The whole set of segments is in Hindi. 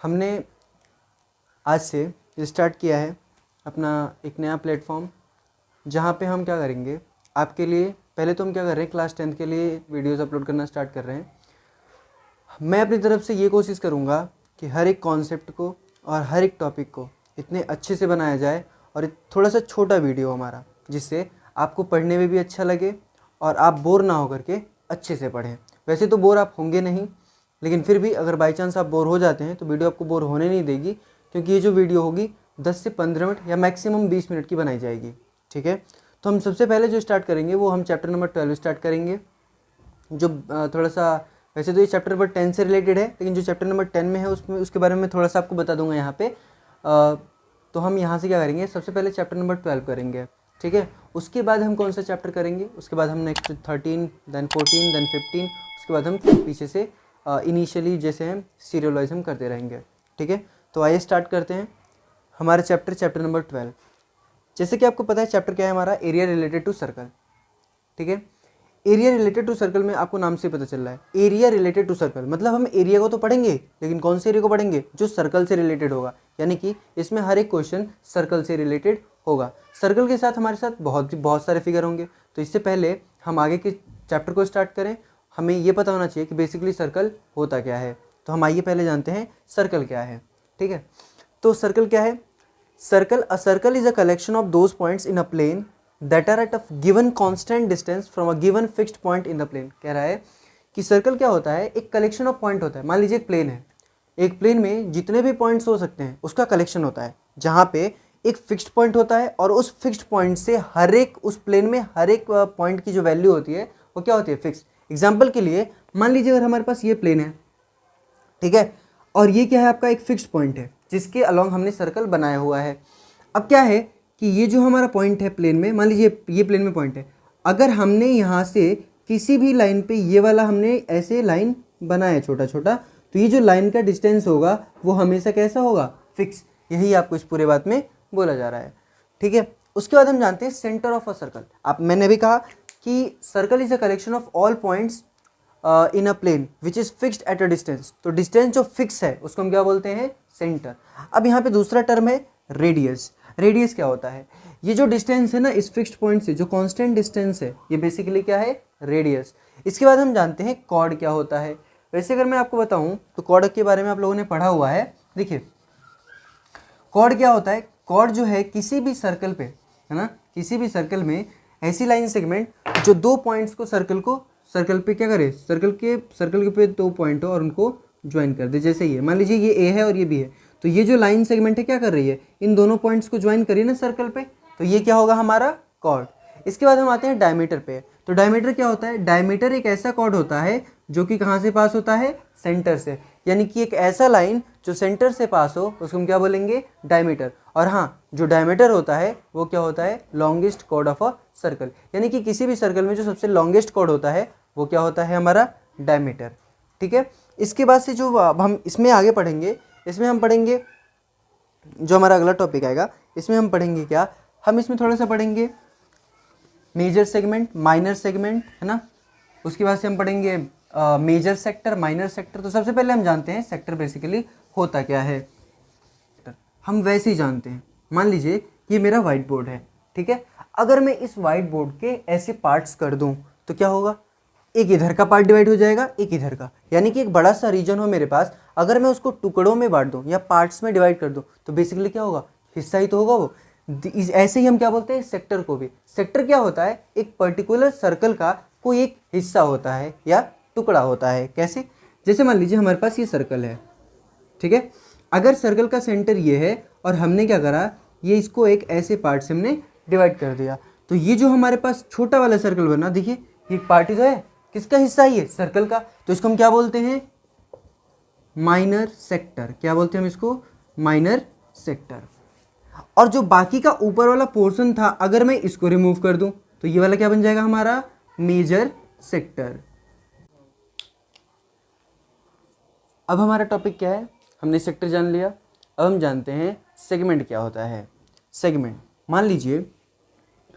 हमने आज से स्टार्ट किया है अपना एक नया प्लेटफॉर्म, जहाँ पे हम क्या करेंगे आपके लिए। पहले तो हम क्या कर रहे हैं, क्लास 10th के लिए वीडियोस अपलोड करना स्टार्ट कर रहे हैं। मैं अपनी तरफ से ये कोशिश करूँगा कि हर एक कॉन्सेप्ट को और हर एक टॉपिक को इतने अच्छे से बनाया जाए, और थोड़ा सा छोटा वीडियो हमारा, जिससे आपको पढ़ने में भी अच्छा लगे और आप बोर ना हो करके अच्छे से पढ़ें। वैसे तो बोर आप होंगे नहीं, लेकिन फिर भी अगर बाई चांस आप बोर हो जाते हैं तो वीडियो आपको बोर होने नहीं देगी, क्योंकि ये जो वीडियो होगी 10 से 15 मिनट या मैक्सिमम 20 मिनट की बनाई जाएगी। ठीक है, तो हम सबसे पहले जो स्टार्ट करेंगे वो हम चैप्टर नंबर 12 स्टार्ट करेंगे, जो थोड़ा सा, वैसे तो ये चैप्टर नंबर 10 से रिलेटेड है, लेकिन जो चैप्टर नंबर 10 में है उसमें उसके बारे में थोड़ा सा आपको बता दूंगा यहाँ पे। तो हम यहाँ से क्या करेंगे, सबसे पहले चैप्टर नंबर 12 करेंगे। ठीक है, उसके बाद हम कौन सा चैप्टर करेंगे, उसके बाद हम नेक्स्ट 13, देन 14, देन 15, उसके बाद हम पीछे से इनिशियली जैसे हम सीरियलाइज्म करते रहेंगे। ठीक है, तो आइए स्टार्ट करते हैं हमारा चैप्टर नंबर 12। जैसे कि आपको पता है चैप्टर क्या है हमारा, एरिया रिलेटेड टू सर्कल। ठीक है, एरिया रिलेटेड टू सर्कल में आपको नाम से पता चल रहा है एरिया रिलेटेड टू सर्कल, मतलब हम एरिया को तो पढ़ेंगे, लेकिन कौन से एरिया को पढ़ेंगे, जो सर्कल से रिलेटेड होगा। यानी कि इसमें हर एक क्वेश्चन सर्कल से रिलेटेड होगा। सर्कल के साथ हमारे साथ बहुत सारे फिगर होंगे। तो इससे पहले हम आगे के चैप्टर को स्टार्ट करें, हमें ये पता होना चाहिए कि बेसिकली सर्कल होता क्या है। तो हम आइए पहले जानते हैं सर्कल क्या है। ठीक है, तो सर्कल क्या है, a circle is a collection of those points in a plane that are at a given constant distance from a given fixed point in the plane. कह रहा है कि सर्कल क्या होता है, एक कलेक्शन ऑफ पॉइंट होता है। मान लीजिए एक प्लेन है, एक प्लेन में जितने भी पॉइंट्स हो सकते हैं उसका कलेक्शन होता है, जहाँ पे एक फिक्स्ड पॉइंट होता है, और उस फिक्स्ड पॉइंट से हर एक, उस प्लेन में हर एक पॉइंट की जो वैल्यू होती है वो क्या होती है, फिक्स। एग्जाम्पल के लिए मान लीजिए अगर हमारे पास ये प्लेन है, ठीक है, और ये क्या है आपका एक फिक्स्ड पॉइंट है जिसके अलॉन्ग हमने सर्कल बनाया हुआ है। अब क्या है कि ये जो हमारा पॉइंट है प्लेन में, मान लीजिए ये प्लेन में पॉइंट है, अगर हमने यहाँ से किसी भी लाइन पे ये वाला हमने ऐसे लाइन बनाया छोटा छोटा, तो ये जो लाइन का डिस्टेंस होगा वो हमेशा कैसा होगा, फिक्स। यही आपको इस पूरे बात में बोला जा रहा है। ठीक है, उसके बाद हम जानते हैं सेंटर ऑफ अ सर्कल। आप, मैंने भी कहा कि circle is a collection of all points in a plane which is fixed at a distance. तो डिस्टेंस जो फिक्स है उसको हम क्या बोलते हैं, सेंटर। अब यहाँ पे दूसरा टर्म है रेडियस। रेडियस क्या होता है, ये जो डिस्टेंस है ना इस फिक्स्ड पॉइंट से, जो कांस्टेंट डिस्टेंस है, ये बेसिकली क्या है, रेडियस। इसके बाद हम जानते हैं कॉर्ड क्या होता है। वैसे अगर मैं आपको बताऊं तो कॉर्ड के बारे में आप लोगों ने पढ़ा हुआ है। देखिए कॉर्ड क्या होता है, कॉर्ड जो है किसी भी सर्कल पे, है ना, किसी भी सर्कल में ऐसी लाइन सेगमेंट जो दो पॉइंट्स को सर्कल पे क्या करे, सर्कल के पे दो पॉइंट हो और उनको ज्वाइन कर दे। जैसे ये मान लीजिए ये ए है और ये बी है, तो ये जो लाइन सेगमेंट है क्या कर रही है, इन दोनों पॉइंट्स को ज्वाइन करिए ना सर्कल पे, तो ये क्या होगा हमारा कॉर्ड। इसके बाद हम आते हैं डायमीटर पे। तो डायमीटर क्या होता है, डायमीटर एक ऐसा कॉर्ड होता है जो कि कहाँ से पास होता है, सेंटर से। यानी कि एक ऐसा लाइन जो सेंटर से पास हो उसको हम क्या बोलेंगे, डायमीटर। और हाँ, जो डायमीटर होता है वो क्या होता है, longest chord of a circle. यानी कि किसी भी सर्कल में जो सबसे लॉन्गेस्ट कॉर्ड होता है वो क्या होता है, हमारा डायमीटर। ठीक है, इसके बाद से जो अब हम इसमें आगे पढ़ेंगे, इसमें हम पढ़ेंगे जो हमारा अगला टॉपिक आएगा, इसमें हम पढ़ेंगे क्या, हम इसमें थोड़ा सा पढ़ेंगे मेजर सेगमेंट, माइनर सेगमेंट, है ना। उसके बाद से हम पढ़ेंगे मेजर सेक्टर, माइनर सेक्टर। तो सबसे पहले हम जानते हैं सेक्टर बेसिकली होता क्या है। हम वैसे ही जानते हैं, मान लीजिए ये मेरा वाइट बोर्ड है, ठीक है। अगर मैं इस वाइट बोर्ड के ऐसे पार्ट्स कर दूं तो क्या होगा, एक इधर का पार्ट डिवाइड हो जाएगा, एक इधर का। यानी कि एक बड़ा सा रीजन हो मेरे पास, अगर मैं उसको टुकड़ों में बांट दूं या पार्ट्स में डिवाइड कर दूं तो बेसिकली क्या होगा, हिस्सा ही तो होगा वो। ऐसे ही हम क्या बोलते हैं सेक्टर को भी। सेक्टर क्या होता है, एक पर्टिकुलर सर्कल का कोई एक हिस्सा होता है या टुकड़ा होता है। कैसे, जैसे मान लीजिए हमारे पास ये सर्कल है, ठीक है। अगर सर्कल का सेंटर ये है और हमने क्या करा, ये इसको एक ऐसे पार्ट से हमने डिवाइड कर दिया, तो ये जो हमारे पास छोटा वाला सर्कल बना, देखिए ये पार्ट जो है किसका हिस्सा है, ये सर्कल का। तो इसको हम क्या बोलते हैं, माइनर सेक्टर। क्या बोलते हैं हम इसको, माइनर सेक्टर। और जो बाकी का ऊपर वाला पोर्शन था, अगर मैं इसको रिमूव कर दूं तो ये वाला क्या बन जाएगा हमारा, मेजर सेक्टर। अब हमारा टॉपिक क्या है, हमने सेक्टर जान लिया, अब हम जानते हैं सेगमेंट क्या होता है। सेगमेंट, मान लीजिए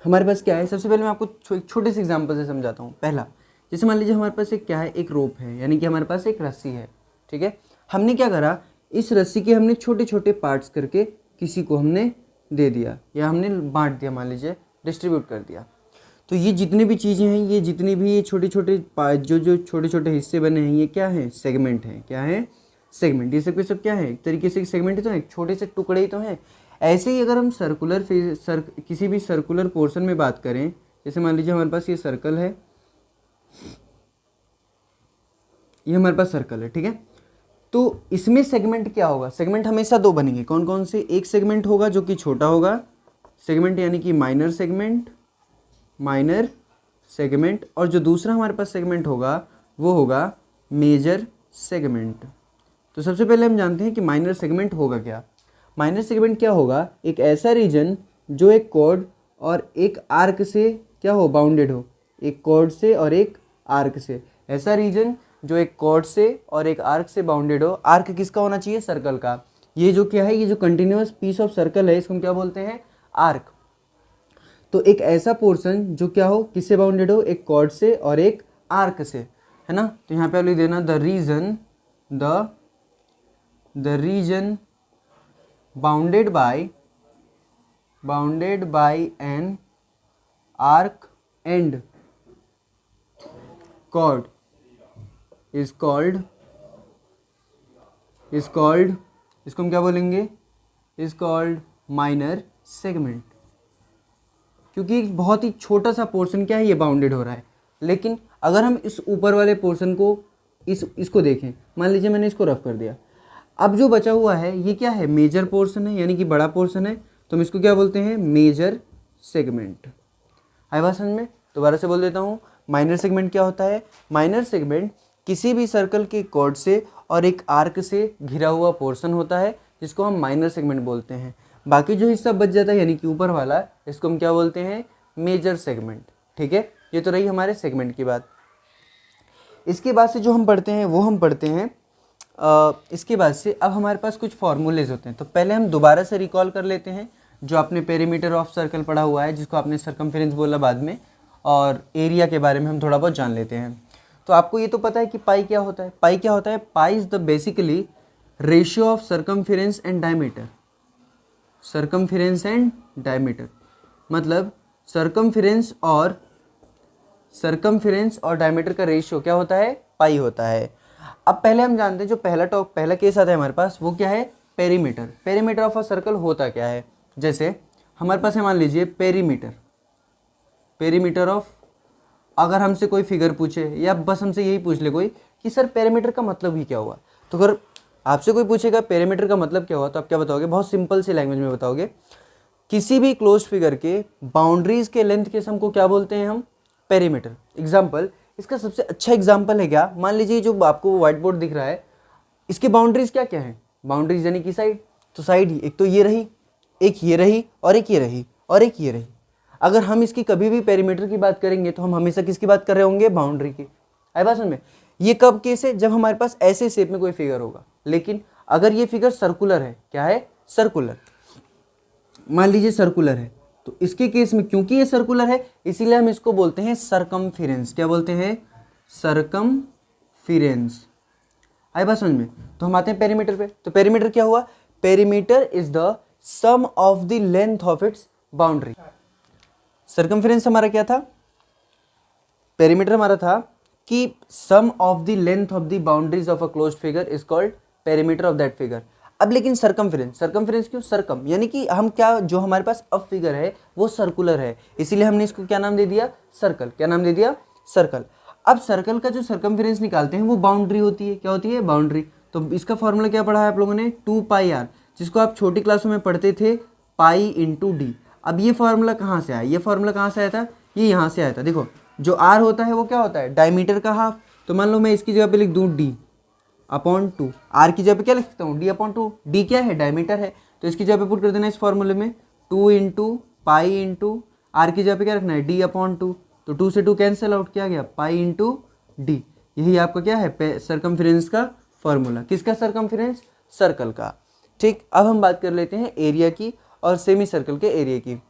हमारे पास क्या है, सबसे पहले मैं आपको एक छोटे से एग्जांपल से समझाता हूँ। पहला, जैसे मान लीजिए हमारे पास एक क्या है, एक रोप है, यानी कि हमारे पास एक रस्सी है, ठीक है। हमने क्या करा, इस रस्सी के हमने छोटे छोटे पार्ट्स करके किसी को हमने दे दिया या हमने बांट दिया, मान लीजिए डिस्ट्रीब्यूट कर दिया। तो ये जितनी भी चीज़ें हैं, ये जितनी भी ये छोटे छोटे जो छोटे छोटे हिस्से बने हैं, ये क्या हैं? सेगमेंट हैं। क्या है? सेगमेंट। ये सब के सब क्या है? एक तरीके से सेगमेंट ही तो है, छोटे से टुकड़े ही तो हैं। ऐसे ही अगर हम किसी भी सर्कुलर पोर्शन में बात करें, जैसे मान लीजिए हमारे पास ये सर्कल है, ये हमारे पास सर्कल है, ठीक है। तो इसमें सेगमेंट क्या होगा? सेगमेंट हमेशा दो बनेंगे। कौन कौन से? एक सेगमेंट होगा जो कि छोटा होगा, सेगमेंट यानी कि माइनर सेगमेंट, और जो दूसरा हमारे पास सेगमेंट होगा वो होगा मेजर सेगमेंट। तो सबसे पहले हम जानते हैं कि माइनर सेगमेंट होगा क्या। माइनर सेगमेंट क्या होगा? एक ऐसा रीजन जो एक कॉर्ड और एक आर्क से क्या हो? बाउंडेड हो। एक कॉर्ड से और एक आर्क से। ऐसा रीजन जो एक कॉर्ड से और एक आर्क से बाउंडेड हो। आर्क किसका होना चाहिए? सर्कल का। ये जो क्या है? ये जो कंटिन्यूअस पीस ऑफ सर्कल है, इसको हम क्या बोलते हैं? आर्क। तो एक ऐसा पोर्शन जो क्या हो? किससे बाउंडेड हो? एक कॉर्ड से और एक आर्क से, है ना। तो यहाँ पे आप लिख देना the reason bounded by an arc and chord is called इसको हम क्या बोलेंगे? is called minor segment. क्योंकि बहुत ही छोटा सा पोर्शन क्या है? ये बाउंडेड हो रहा है। लेकिन अगर हम इस ऊपर वाले पोर्शन को इसको देखें, मान लीजिए मैंने इसको रफ कर दिया, अब जो बचा हुआ है ये क्या है? मेजर पोर्शन है, यानी कि बड़ा पोर्शन है। तो हम इसको क्या बोलते हैं? Major segment. आई बात समझ में? दोबारा से बोल देता हूँ, माइनर सेगमेंट क्या होता है? माइनर सेगमेंट किसी भी सर्कल के कॉर्ड से और एक आर्क से घिरा हुआ पोर्शन होता है, जिसको हम माइनर सेगमेंट बोलते हैं। बाकी जो हिस्सा बच जाता है यानी कि ऊपर वाला, इसको हम क्या बोलते हैं? Major segment. ठीक है, ये तो रही हमारे सेगमेंट की बात। इसके बाद से जो हम पढ़ते हैं वो हम पढ़ते हैं इसके बाद से अब हमारे पास कुछ फॉर्मूलेज होते हैं। तो पहले हम दोबारा से रिकॉल कर लेते हैं जो आपने पेरीमीटर ऑफ सर्कल पढ़ा हुआ है, जिसको आपने सर्कमफेरेंस बोला बाद में, और एरिया के बारे में हम थोड़ा बहुत जान लेते हैं। तो आपको ये तो पता है कि पाई क्या होता है? पाई क्या होता है? Pi is the basically ratio of circumference and diameter. Circumference and diameter मतलब सर्कमफेरेंस और डायमीटर का रेशियो क्या होता है? पाई होता है। अब पहले हम जानते हैं जो पहला केस आता है हमारे पास, वो क्या है? Perimeter. Perimeter of a circle होता क्या है? जैसे हमारे पास है, मान लीजिए पेरीमीटर ऑफ, अगर हमसे कोई फिगर पूछे या बस हमसे यही पूछ ले कोई कि सर पेरीमीटर का मतलब ही क्या हुआ, तो अगर आपसे कोई पूछेगा पेरीमीटर का मतलब क्या हुआ, तो आप क्या बताओगे? बहुत सिंपल सी लैंग्वेज में बताओगे, किसी भी क्लोज फिगर के बाउंड्रीज के लेंथ के सम को क्या बोलते हैं हम? पेरीमीटर। एग्जाम्पल, इसका सबसे अच्छा एग्जाम्पल है क्या? मान लीजिए जो आपको व्हाइट बोर्ड दिख रहा है, इसके बाउंड्रीज क्या क्या है? बाउंड्रीज यानी कि साइड। तो साइड ही एक तो ये रही, एक ये रही, और एक ये रही, और एक ये रही। अगर हम इसकी कभी भी पेरीमीटर की बात करेंगे तो हम हमेशा किसकी बात कर रहे होंगे? बाउंड्री की। आई बात समझ में? ये कब केस है? जब हमारे पास ऐसे शेप में कोई फिगर होगा। लेकिन अगर ये फिगर सर्कुलर है, क्या है? सर्कुलर, मान लीजिए सर्कुलर है, तो इसके केस में क्योंकि ये सर्कुलर है इसीलिए हम इसको बोलते हैं सर्कमफेरेंस। क्या बोलते हैं? सर्कमफेरेंस। आई बात समझ में? तो हम आते हैं पेरीमीटर पे। तो पेरीमीटर क्या हुआ? Perimeter is the sum of the length of its boundary. Circumference हमारा क्या था? पेरीमीटर हमारा था कि sum of the length of the boundaries of a closed figure is called perimeter of that figure. अब लेकिन सर्कमफेरेंस क्यों? सर्कम यानी कि हम क्या, जो हमारे पास अब फिगर है वो सर्कुलर है, इसीलिए हमने इसको क्या नाम दे दिया? सर्कल। क्या नाम दे दिया? सर्कल। अब सर्कल का जो सर्कमफेरेंस निकालते हैं वो बाउंड्री होती है। क्या होती है? बाउंड्री। तो इसका फॉर्मूला क्या पढ़ा है आप लोगों ने? 2πr, जिसको आप छोटी क्लासों में पढ़ते थे पाई इंटू डी। अब ये फॉर्मूला कहाँ से आया? ये फॉर्मूला कहाँ से आया था? ये यहाँ से आया था। देखो, जो आर होता है वो क्या होता है? डायमीटर का हाफ। तो मान लो मैं इसकी जगह पे लिख दूँ डी अपॉन 2, आर की जगह पे क्या लिख सकता हूँ? D upon 2। डी क्या है? डायमीटर है। तो इसकी जगह पे पुट कर देना इस फॉर्मूले में 2 इंटू पाई इंटू आर की जगह पे क्या रखना है? D upon 2। तो 2 से 2 कैंसिल आउट, किया गया पाई इंटू डी। यही आपका क्या है? सर्कमफेरेंस का फॉर्मूला। किसका सर्कमफेरेंस? सर्कल का। ठीक, अब हम बात कर लेते हैं एरिया की और सेमी सर्कल के एरिया की।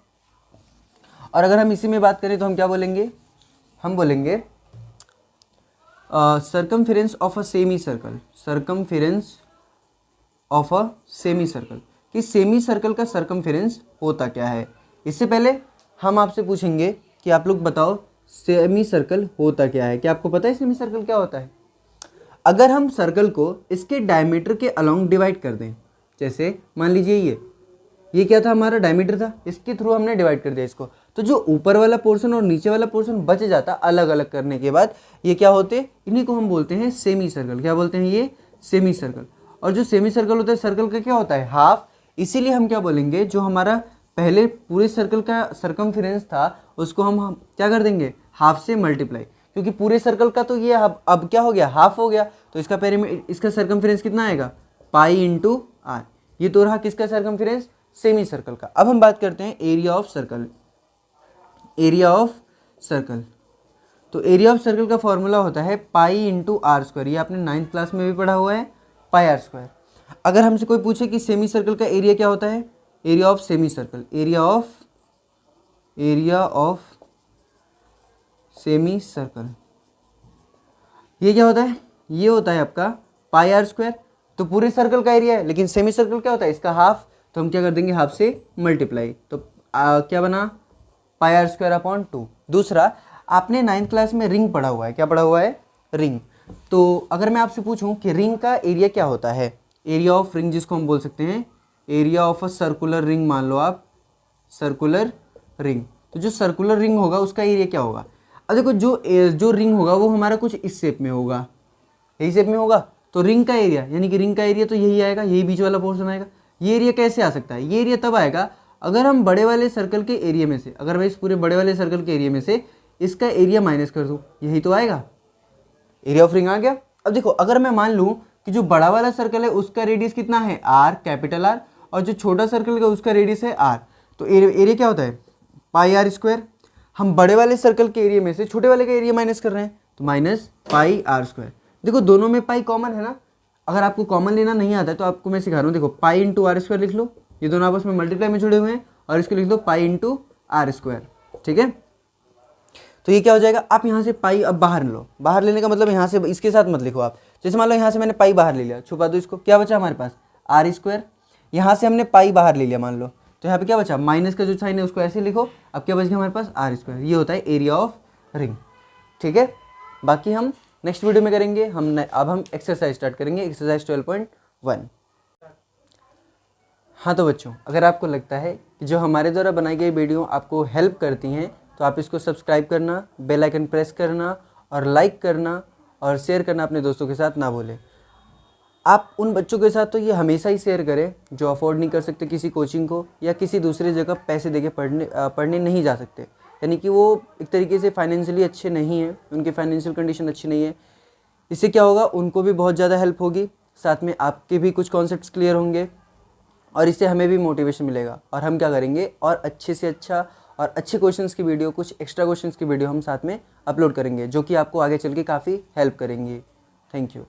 और अगर हम इसी में बात करें तो हम क्या बोलेंगे? हम बोलेंगे circumference of a semi circle. Circumference of a semi circle, कि सेमी सर्कल का सरकमफेरेंस होता क्या है। इससे पहले हम आपसे पूछेंगे कि आप लोग बताओ सेमी सर्कल होता क्या है। क्या आपको पता है सेमी सर्कल क्या होता है? अगर हम सर्कल को इसके डायमीटर के अलोंग डिवाइड कर दें, जैसे मान लीजिए ये क्या था, हमारा डायमीटर था, इसके थ्रू हमने डिवाइड कर दिया इसको, तो जो ऊपर वाला पोर्शन और नीचे वाला पोर्शन बच जाता अलग अलग करने के बाद, ये क्या होते, इन्हीं को हम बोलते हैं सेमी सर्कल। क्या बोलते हैं? ये सेमी सर्कल। और जो सेमी सर्कल होता है, सर्कल का क्या होता है? हाफ। इसीलिए हम क्या बोलेंगे, जो हमारा पहले पूरे सर्कल का सरकमफेरेंस था उसको हम क्या कर देंगे, हाफ से मल्टीप्लाई, क्योंकि पूरे सर्कल का तो ये अब क्या हो गया, हाफ हो गया, तो इसका पेरीमीटर, इसका सरकमफेरेंस कितना आएगा, पाई इंटू आर। ये तो रहा किसका सरकमफेरेंस, सेमी सर्कल का। अब हम बात करते हैं area of circle. Area of circle, तो एरिया ऑफ सर्कल का फॉर्मूला होता है पाई इंटू आर स्क्वायर। ये आपने 9th क्लास में भी पढ़ा हुआ है, पाई आर स्क्वायर। अगर हमसे कोई पूछे कि सेमी सर्कल का एरिया क्या होता है, area of semi circle, area of semi circle, ये क्या होता है, ये होता है आपका पाई आर स्क्वायर। तो पूरे सर्कल का एरिया है, लेकिन सेमी सर्कल क्या होता है, इसका हाफ, तो हम क्या कर देंगे, हाफ से मल्टीप्लाई, तो क्या बना, पाई आर स्क्वायर अपॉन 2। दूसरा, आपने 9th क्लास में रिंग पढ़ा हुआ है, क्या पढ़ा हुआ है, रिंग। तो अगर मैं आपसे पूछूं कि रिंग का एरिया क्या होता है, एरिया ऑफ रिंग जिसको हम बोल सकते हैं area of a circular ring, मान लो आप सर्कुलर रिंग, तो जो सर्कुलर रिंग होगा उसका एरिया क्या होगा। अब देखो जो रिंग होगा वो हमारा कुछ इस शेप में होगा, यही शेप में होगा, तो रिंग का एरिया, यानी कि रिंग का एरिया तो यही आएगा, यही बीच वाला पोर्शन आएगा। ये एरिया कैसे आ सकता है, ये एरिया तब आएगा अगर हम बड़े वाले सर्कल के एरिया में से, अगर मैं इस पूरे बड़े वाले सर्कल के एरिया में से इसका एरिया माइनस कर दूं, यही तो आएगा, एरिया ऑफ रिंग आ गया। अब देखो, अगर मैं मान लूं कि जो बड़ा वाला सर्कल है उसका रेडियस कितना है, आर, कैपिटल आर, और जो छोटा सर्कल है उसका रेडियस है आर, तो एरिया क्या होता है, पाई आर स्क्वायर। हम बड़े वाले सर्कल के एरिया में से छोटे वाले का एरिया माइनस कर रहे हैं, तो माइनस पाई आर स्क्वायर। देखो दोनों में पाई कॉमन है ना, अगर आपको कॉमन लेना नहीं आता है तो आपको मैं सिखा रहा हूँ, देखो पाई इंटू आर स्क्वायर लिख लो, ये दोनों आपस में मल्टीप्लाई में जुड़े हुए हैं, और इसको लिख दो पाई इंटू आर स्क्वायर, ठीक है। तो ये क्या हो जाएगा, आप यहाँ से पाई अब बाहर लो, बाहर लेने का मतलब यहाँ से इसके साथ मत लिखो आप, जैसे मान लो यहाँ से मैंने पाई बाहर ले लिया, छुपा दो इसको, क्या बचा हमारे पास, आर स्क्वायर। यहाँ से हमने पाई बाहर ले लिया मान लो, तो यहाँ पे क्या बचा, माइनस का जो साइन है उसको ऐसे लिखो, अब क्या बच गया हमारे पास, आर स्क्वायर। ये होता है एरिया ऑफ रिंग, ठीक है। बाकी हम नेक्स्ट वीडियो में करेंगे। अब हम एक्सरसाइज स्टार्ट करेंगे, एक्सरसाइज 12.1। हाँ तो बच्चों, अगर आपको लगता है कि जो हमारे द्वारा बनाई गई वीडियो आपको हेल्प करती हैं, तो आप इसको सब्सक्राइब करना, बेल आइकन प्रेस करना और लाइक करना और शेयर करना अपने दोस्तों के साथ ना भूलें। आप उन बच्चों के साथ तो ये हमेशा ही शेयर करें जो अफोर्ड नहीं कर सकते किसी कोचिंग को, या किसी दूसरी जगह पैसे देके पढ़ने नहीं जा सकते, यानी कि वो एक तरीके से फाइनेंशियली अच्छे नहीं हैं, उनकी फाइनेंशियल कंडीशन अच्छी नहीं है। इससे क्या होगा, उनको भी बहुत ज़्यादा हेल्प होगी, साथ में आपके भी कुछ कॉन्सेप्ट्स क्लियर होंगे, और इससे हमें भी मोटिवेशन मिलेगा, और हम क्या करेंगे, और अच्छे से अच्छा और अच्छे क्वेश्चंस की वीडियो, कुछ एक्स्ट्रा क्वेश्चंस की वीडियो हम साथ में अपलोड करेंगे, जो कि आपको आगे चल के काफ़ी हेल्प करेंगी। Thank you.